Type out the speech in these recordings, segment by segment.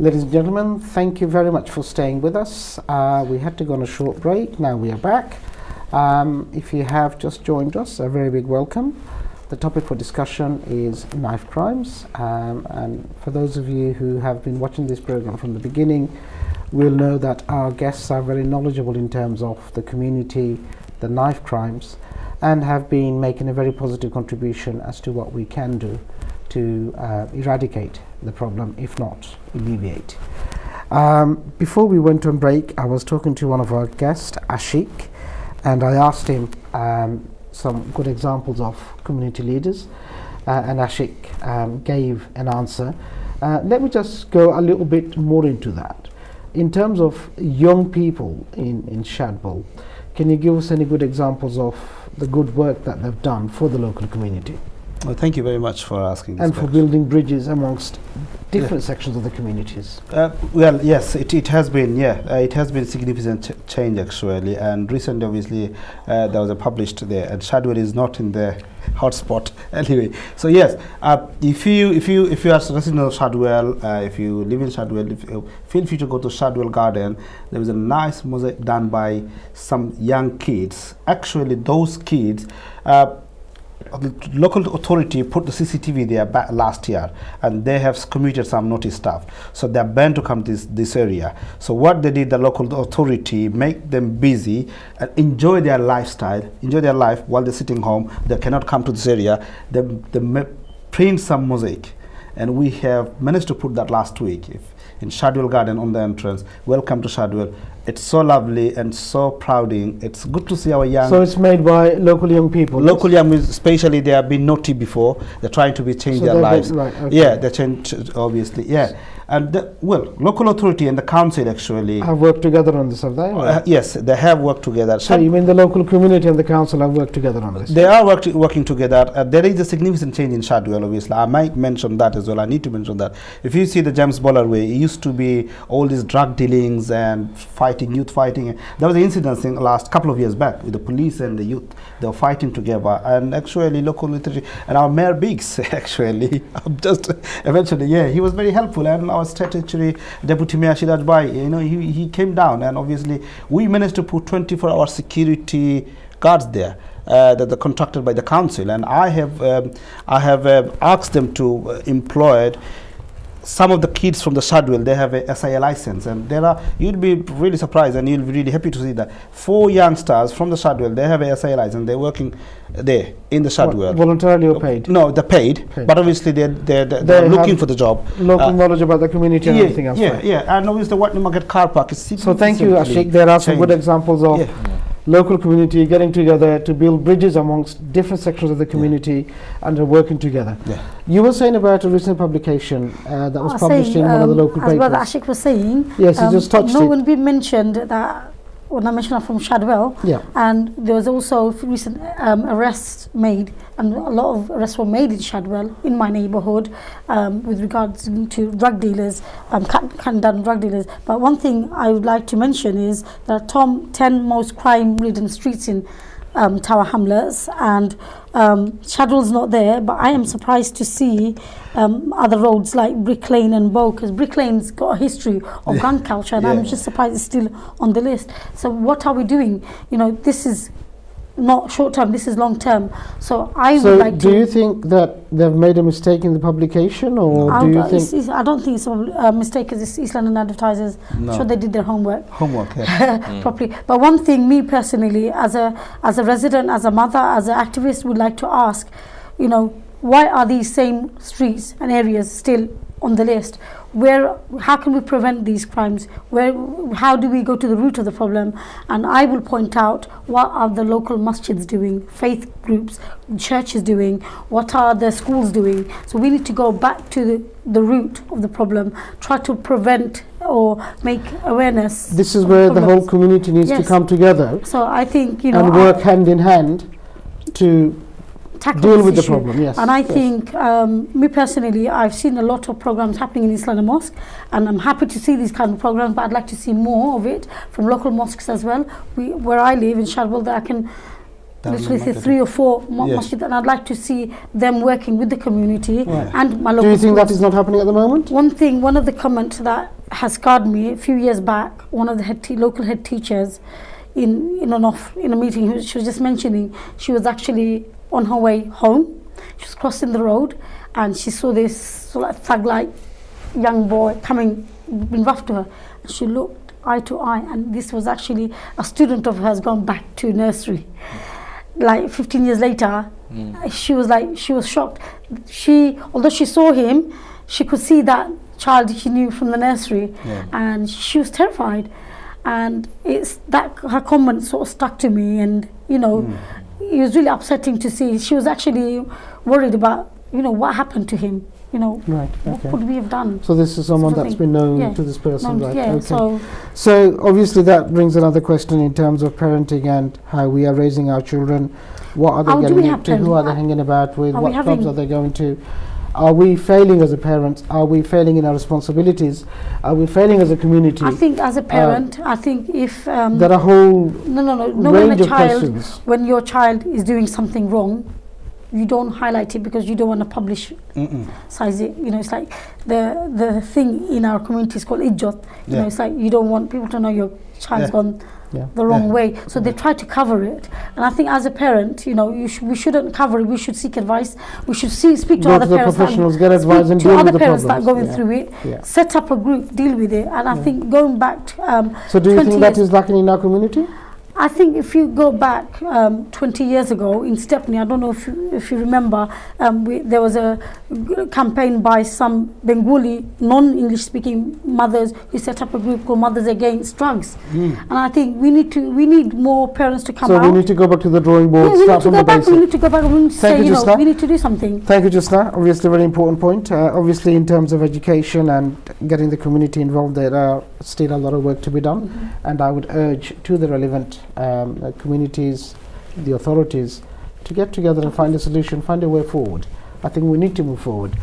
Ladies and gentlemen, thank you very much for staying with us. We had to go on a short break. Now we are back. If you have just joined us, a very big welcome. The topic for discussion is knife crimes. And for those of you who have been watching this program from the beginning, will know that our guests are very knowledgeable in terms of the community, the knife crimes, and have been making a very positive contribution as to what we can do to eradicate the problem, if not alleviate. Before we went on break, I was talking to one of our guests, Ashik, and I asked him some good examples of community leaders, and Ashik gave an answer. Let me just go a little bit more into that. In terms of young people in Shadwell, can you give us any good examples of the good work that they've done for the local community? Well, thank you very much for asking this and question. for building bridges amongst different sections of the communities. Well, yes, it has been, it has been significant change actually, and recently obviously there was a published there, and Shadwell is not in the hotspot anyway. So yes, if you are a resident of Shadwell, if you live in Shadwell, feel free to go to Shadwell Garden. There was a nice mosaic done by some young kids. Actually, those kids. The local authority put the CCTV there last year, and they have commuted some naughty stuff, so they're banned to come to this area. So what they did, the local authority make them busy and enjoy their lifestyle, enjoy their life while they're sitting home. They cannot come to this area. They print some mosaic, and we have managed to put that last week in Shadwell Garden on the entrance. Welcome to Shadwell. It's so lovely and so prouding. It's good to see our young. So it's made by local young people. Local young, especially they have been naughty before. They're trying to change their lives. Right, okay. Yeah, they changed obviously. Yeah, and well, local authority and the council actually have worked together on this, have they? Yes, they have worked together. So you mean the local community and the council have worked together on this? They are working together. There is a significant change in Shadwell. Obviously, I might mention that as well. I need to mention that. If you see the James Boller Way, it used to be all these drug dealings and fighting, youth fighting. There was an incident in the last couple of years back with the police and the youth. They were fighting together, and actually local authority and our Mayor Biggs actually just eventually, yeah, he was very helpful, and our statutory Deputy Mayor Shiraj Bhai, you know, he came down, and obviously we managed to put 24-hour security guards there. That are contracted by the council, and I have asked them to employ some of the kids from the Shadwell. They have a SIA license, and there are, you'll be really surprised and you'll be really happy to see that 4 youngsters from the Shadwell, they have a SIA license. They're working there in the Shadwell. Voluntarily or paid? No, they're paid. But obviously they're looking for the job. Local knowledge about the community and everything else. Yeah, and obviously the Whitney Market car park is so thank you, Ashik. There are some good examples of local community getting together to build bridges amongst different sections of the community and working together. You were saying about a recent publication that was published in one of the local papers. As well, Ashik was saying, yes, you just touched no one mentioned that when I mentioned from Shadwell, and there was also recent arrests made, and a lot of arrests were made in Shadwell, in my neighbourhood, with regards to drug dealers, cutting down drug dealers. But one thing I would like to mention is the top 10 most crime-ridden streets in Tower Hamlets, and Shadwell's not there, but I am surprised to see other roads like Brick Lane and Bow, because Brick Lane's got a history of gun culture, and I'm just surprised it's still on the list. So what are we doing? You know, this is not short term, this is long term. So I would like to... do you think that they've made a mistake in the publication, or do you think... I don't think it's a mistake, because it's East London Advertisers. I'm sure they did their homework. Properly. But one thing, me personally, as a resident, as a mother, as an activist, would like to ask, you know, why are these same streets and areas still on the list? How can we prevent these crimes? How do we go to the root of the problem? And I will point out, what are the local masjids doing, faith groups, churches doing, what are the schools doing? So we need to go back to the root of the problem, try to prevent or make awareness. This is where the whole community needs to come together. So I think, you know, and work hand in hand to deal with the problem. Yes. And I think, me personally, I've seen a lot of programs happening in East London Mosque, and I'm happy to see these kind of programs, but I'd like to see more of it from local mosques as well. Where I live in Shadwell, that I can literally 3 or 4 masjid, and I'd like to see them working with the community and my local Do you think schools. that is not happening at the moment? One of the comments that has scarred me, a few years back, one of the local head teachers in a meeting, she was just mentioning she was actually on her way home. She was crossing the road and she saw this sort of thug-like young boy coming, being rough to her. And she looked eye to eye, and this was actually a student of hers gone back to nursery. Like 15 years later, she was shocked. Although she saw him, she could see that child she knew from the nursery, and she was terrified. And it's that her comment sort of stuck to me, and it was really upsetting to see. She was actually worried about what happened to him. Right, okay. What would we have done? So this is someone that's been known to this person, right? Yeah, okay. So obviously that brings another question in terms of parenting and how we are raising our children. What are they getting into? Who are they hanging about with? What clubs are they going to? Are we failing as a parent? Are we failing in our responsibilities? Are we failing as a community? I think as a parent, I think if there are a whole range of questions. When your child is doing something wrong, you don't highlight it because you don't want to publish size it. It's like the thing in our community is called ijjat. It's like you don't want people to know your child's gone the wrong way, so they try to cover it. And I think as a parent, we shouldn't cover it. We should seek advice. We should speak to other parents, professionals, get advice, and deal with the problems. That are going through it. Set up a group, deal with it. And I think going back. So do you think that is lacking in our community? I think if you go back 20 years ago in Stepney, I don't know if you remember, there was a campaign by some Bengali non-English speaking mothers who set up a group called Mothers Against Drugs. And I think we need more parents to come out. So we need to go back to the drawing board, start from the basics. We need to go back and we need to say, we need to do something. Thank you, Jusna. Obviously a very important point. Obviously in terms of education and getting the community involved, there are still a lot of work to be done. And I would urge to the relevant communities, the authorities, to get together and find a solution, find a way forward. I think we need to move forward.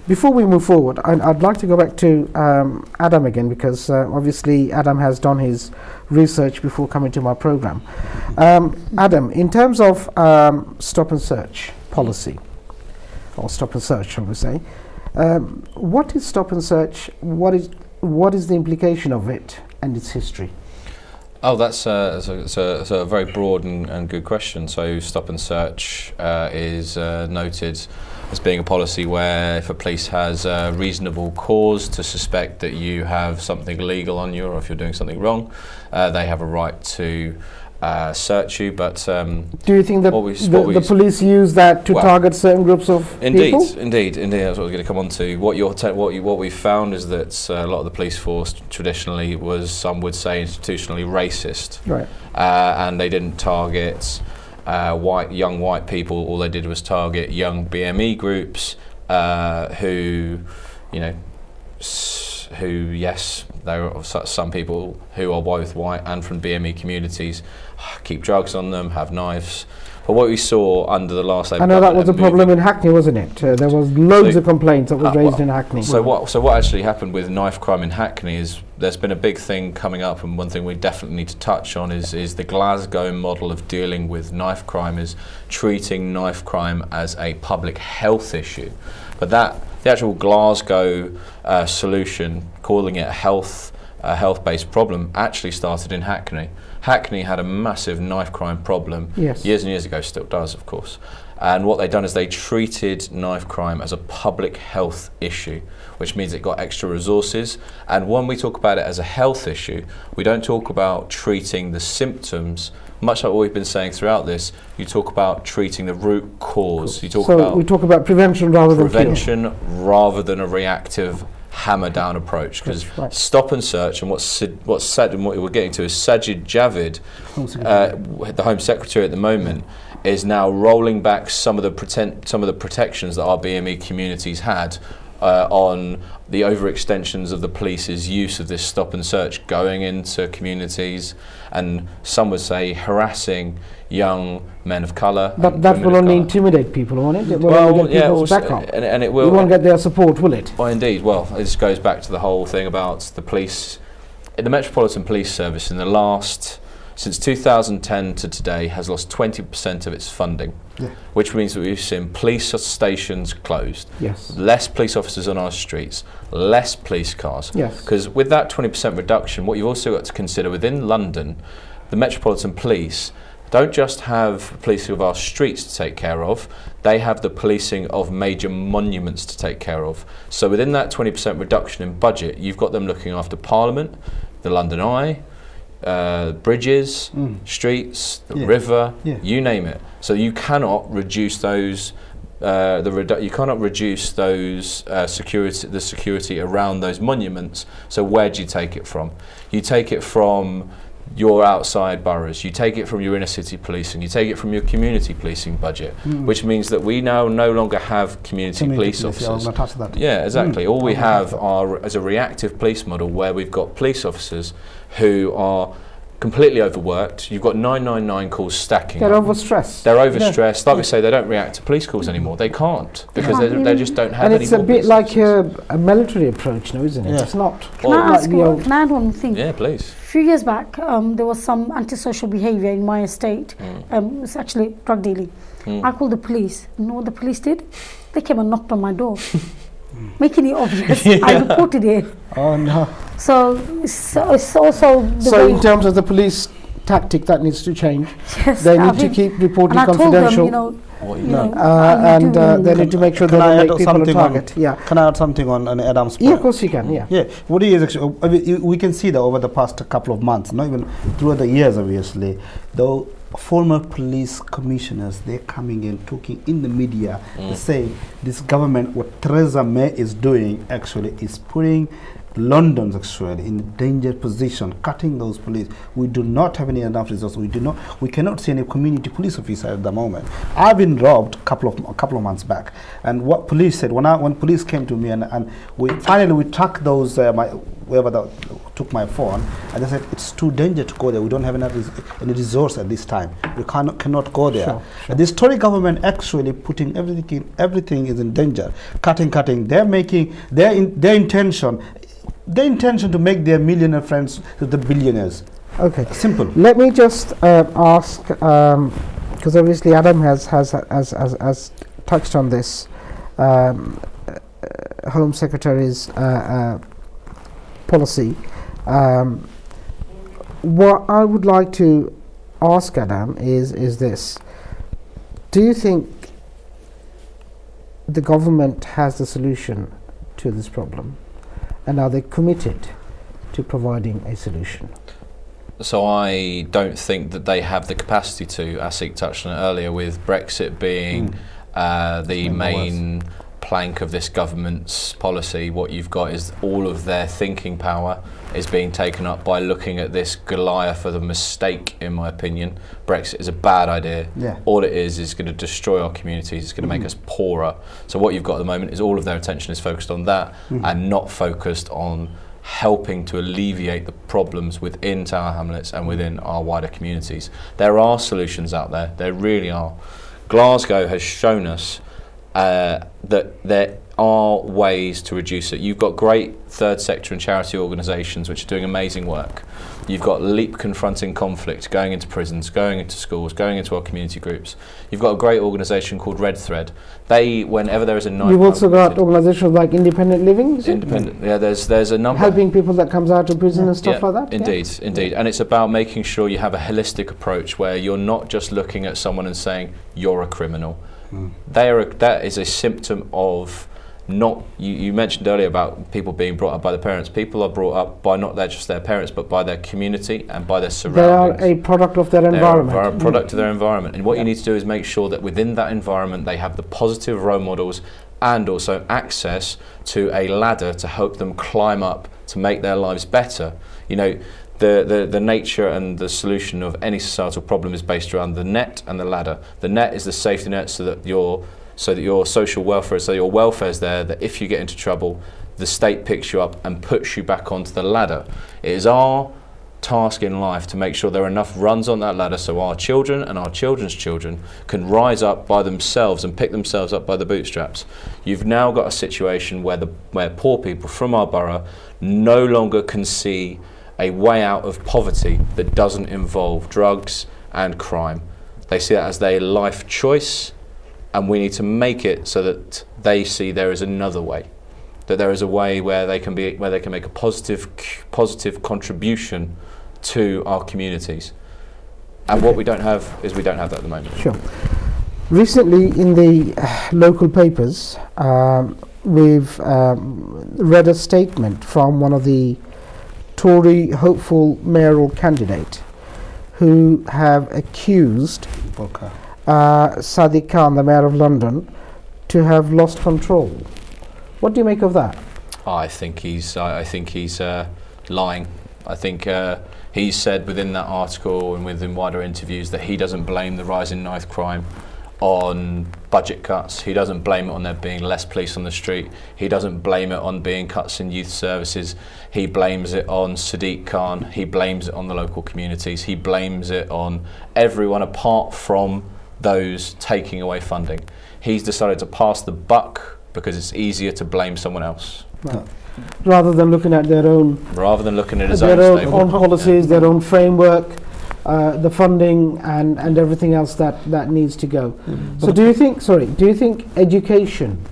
Before we move forward, I'd like to go back to Adam again, because obviously Adam has done his research before coming to my program. Adam, in terms of stop and search policy, or stop and search, shall we say, what is stop and search? What is the implication of it and its history? Oh, that's a very broad and good question. So stop and search is noted as being a policy where if a police has a reasonable cause to suspect that you have something illegal on you, or if you're doing something wrong, they have a right to search you. But do you think that the police use that to target certain groups of people? Indeed, that's what I was going to come on to. What we've found is that a lot of the police force traditionally was, some would say, institutionally racist, right? And they didn't target young white people. All they did was target young BME groups who, yes, there are some people who are both white and from BME communities, keep drugs on them, have knives. But what we saw under the last Labour government, I know that was a problem in Hackney, wasn't it? There was loads of complaints that was raised in Hackney. So what actually happened with knife crime in Hackney is there's been a big thing coming up, and one thing we definitely need to touch on is the Glasgow model of dealing with knife crime, is treating knife crime as a public health issue. But the actual Glasgow solution, calling it a health-based problem, actually started in Hackney. Hackney had a massive knife crime problem years and years ago, still does, of course. And what they've done is they treated knife crime as a public health issue, which means it got extra resources. And when we talk about it as a health issue, we don't talk about treating the symptoms. Much like what we've been saying throughout this, you talk about treating the root cause. We talk about prevention rather than a reactive hammer down approach, because stop and search, and what we're getting to is Sajid Javid, the Home Secretary at the moment, is now rolling back some of the protections that our BME communities had on the overextensions of the police's use of this stop and search going into communities, and some would say harassing young men of colour. But that will only intimidate people, won't it? It will only get people's back up. And it will. You won't get their support, will it? Well, indeed. Well, this goes back to the whole thing about the police, the Metropolitan Police Service in the last since 2010 to today has lost 20% of its funding, which means that we've seen police stations closed, less police officers on our streets, less police cars. Because with that 20% reduction, what you've also got to consider within London, the Metropolitan Police don't just have policing of our streets to take care of, they have the policing of major monuments to take care of. So within that 20% reduction in budget, you've got them looking after Parliament, the London Eye, bridges, streets, the river, you name it. So you cannot reduce those. You cannot reduce those the security around those monuments. So where do you take it from? You take it from your outside boroughs, you take it from your inner city policing, you take it from your community policing budget, which means that we now no longer have community police officers. Yeah, exactly. All we have is a reactive police model where we've got police officers who are completely overworked. You've got 999 calls stacking. They're overstressed. They're overstressed. Like we say, they don't react to police calls anymore. They can't because they just don't have any. And it's a bit like a military approach now, isn't it? It's not. Can I add one thing? Yeah, please. A few years back, there was some antisocial behaviour in my estate. It was actually drug dealing. I called the police. You know what the police did? They came and knocked on my door. Making it obvious, I reported it. Oh no! So it's also so in terms of the police tactic, that needs to change. Yes, they need to keep reporting and confidential. I told them, and they need to make sure they don't make people a target. Can I add something on Adam's point? Yeah, of course you can. Yeah. What is actually we can see that over the past couple of months, not even throughout the years, obviously, though. Former police commissioners, they're coming in, talking in the media, they say this government, what Theresa May is doing actually is putting London's actually in a dangerous position, cutting those police. We do not have any enough resources. We cannot see any community police officer at the moment. I've been robbed a couple of months back, and what police said when police came to me and we finally tracked those whoever that took my phone, and they said it's too dangerous to go there. We don't have any resource at this time. We cannot go there. Sure. And this Tory government actually putting everything is in danger, cutting. They're making their intention to make their millionaire friends the billionaires. Okay. Simple. Let me just ask, because obviously Adam has touched on this. Home Secretary's policy. What I would like to ask Adam is this: do you think the government has the solution to this problem, and are they committed to providing a solution? So I don't think that they have the capacity to. Asik touched on it earlier, with Brexit being the main plank of this government's policy. What you've got is all of their thinking power is being taken up by looking at this Goliath of a mistake, in my opinion. Brexit is a bad idea. All it is going to destroy our communities, it's going to make us poorer. So what you've got at the moment is all of their attention is focused on that and not focused on helping to alleviate the problems within Tower Hamlets and within our wider communities. There are solutions out there, there really are. Glasgow has shown us that there are ways to reduce it. You've got great third sector and charity organisations which are doing amazing work. You've got LEAP confronting conflict, going into prisons, going into schools, going into our community groups. You've got a great organisation called Red Thread. They, whenever there is a knife... You've also got organisations like Independent Living, Independent, yeah, there's a number. Helping people that comes out of prison and stuff like that? Indeed. And it's about making sure you have a holistic approach where you're not just looking at someone and saying, you're a criminal. That is a symptom of not, you mentioned earlier about people being brought up by the parents. People are brought up by not just their parents, but by their community and by their surroundings. They are a product of their environment. They are a product of their environment. And what you need to do is make sure that within that environment they have the positive role models and also access to a ladder to help them climb up to make their lives better. You know, the nature and the solution of any societal problem is based around the net and the ladder. The net is the safety net so that your social welfare, so your welfare is there, that if you get into trouble, the state picks you up and puts you back onto the ladder. It is our task in life to make sure there are enough runs on that ladder so our children and our children's children can rise up by themselves and pick themselves up by the bootstraps. You've now got a situation where poor people from our borough no longer can see a way out of poverty that doesn't involve drugs and crime. They see that as their life choice, and we need to make it so that they see there is another way, that there is a way where they can make a positive contribution to our communities. And what we don't have is we don't have that at the moment. Sure. Recently in the local papers, we've read a statement from one of the Tory hopeful mayoral candidate who have accused Sadiq Khan, the mayor of London, to have lost control. What do you make of that? I think he's lying. I think he said within that article and within wider interviews that he doesn't blame the rise in knife crime on budget cuts. He doesn't blame it on there being less police on the street. He doesn't blame it on being cuts in youth services. He blames it on Sadiq Khan. He blames it on the local communities. He blames it on everyone apart from those taking away funding. He's decided to pass the buck because it's easier to blame someone else. Right. Rather than looking at their own... Rather than looking at his their own policies, their own framework, the funding and everything else that needs to go. So do you think education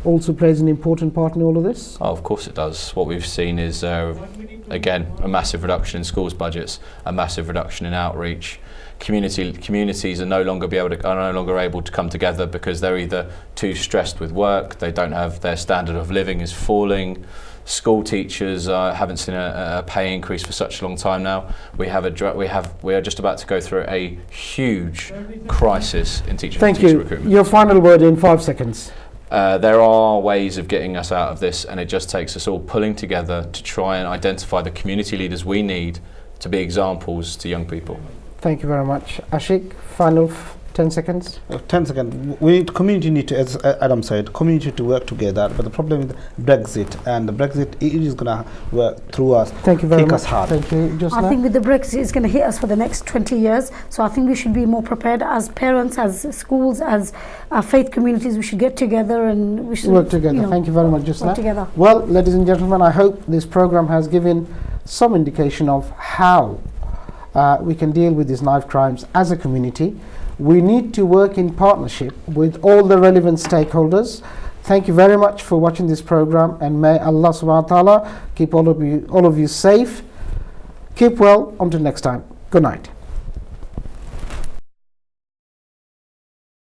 also plays an important part in all of this? Oh, of course it does. What we've seen is, again, a massive reduction in schools' budgets, a massive reduction in outreach. Communities are no longer able to come together because they're either too stressed with work, they don't have, their standard of living is falling. School teachers haven't seen a pay increase for such a long time now. We are just about to go through a huge crisis in teacher recruitment. Thank you. Your final word in 5 seconds. There are ways of getting us out of this, and it just takes us all pulling together to try and identify the community leaders we need to be examples to young people. Thank you very much. Ashik, final 10 seconds. 10 seconds. Community need to, as Adam said, community to work together. But the problem with Brexit, and the Brexit it is going to work through us. Thank you very much. Us hard. Thank you. I think with the Brexit, it's going to hit us for the next 20 years. So I think we should be more prepared as parents, as schools, as faith communities. We should get together and we should work together. Thank you very much, Jusna. Together. Well, ladies and gentlemen, I hope this program has given some indication of how we can deal with these knife crimes as a community. We need to work in partnership with all the relevant stakeholders. Thank you very much for watching this program, and may Allah subhanahu wa ta'ala keep all of you safe. Keep well until next time. Good night.